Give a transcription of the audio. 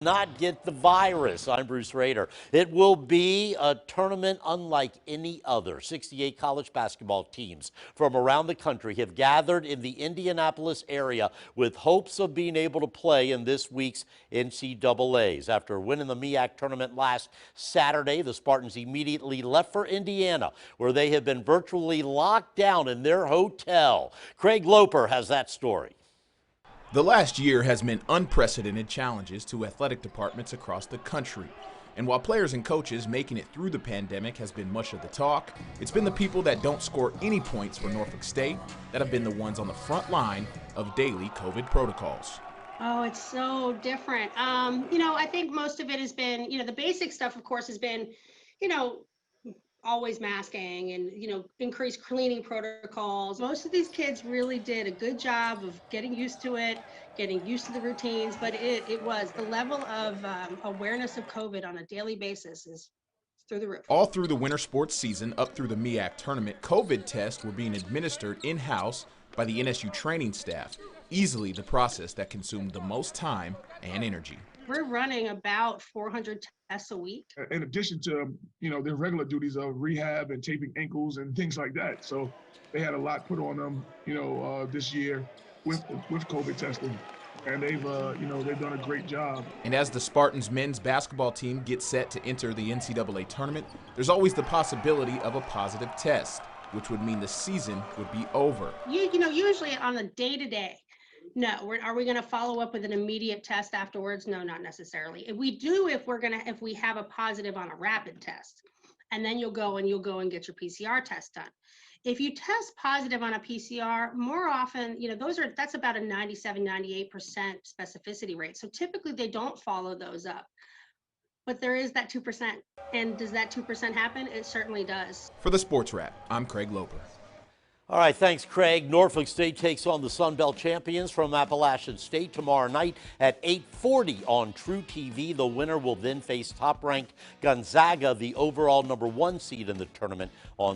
Not get the virus. I'm Bruce Rader. It will be a tournament unlike any other. 68 college basketball teams from around the country have gathered in the Indianapolis area with hopes of being able to play in this week's NCAAs. After winning the MEAC tournament last Saturday, the Spartans immediately left for Indiana, where they have been virtually locked down in their hotel. Craig Loper has that story. The last year has meant unprecedented challenges to athletic departments across the country. And while players and coaches making it through the pandemic has been much of the talk, it's been the people that don't score any points for Norfolk State that have been the ones on the front line of daily COVID protocols. Oh, it's so different. I think most of it has been, the basic stuff, of course, has been, you know, always masking and, increased cleaning protocols. Most of these kids really did a good job of getting used to it, getting used to the routines, but it was the level of awareness of COVID on a daily basis is through the roof. All through the winter sports season, up through the MEAC tournament, COVID tests were being administered in-house by the NSU training staff, easily the process that consumed the most time and energy. We're running about 400 tests a week. In addition to, their regular duties of rehab and taping ankles and things like that. So they had a lot put on them, this year with COVID testing. And they've done a great job. And as the Spartans men's basketball team gets set to enter the NCAA tournament, there's always the possibility of a positive test, which would mean the season would be over. Usually on the day-to-day, no. Are we going to follow up with an immediate test afterwards? No, not necessarily. If we have a positive on a rapid test, and then you'll go and get your PCR test done. If you test positive on a PCR, more often, that's about a 97, 98% specificity rate. So typically they don't follow those up. But there is that 2%. And does that 2% happen? It certainly does. For the Sports Wrap, I'm Craig Loper. All right, thanks, Craig. Norfolk State takes on the Sun Belt champions from Appalachian State tomorrow night at 8:40 on True TV. The winner will then face top-ranked Gonzaga, the overall #1 seed in the tournament, on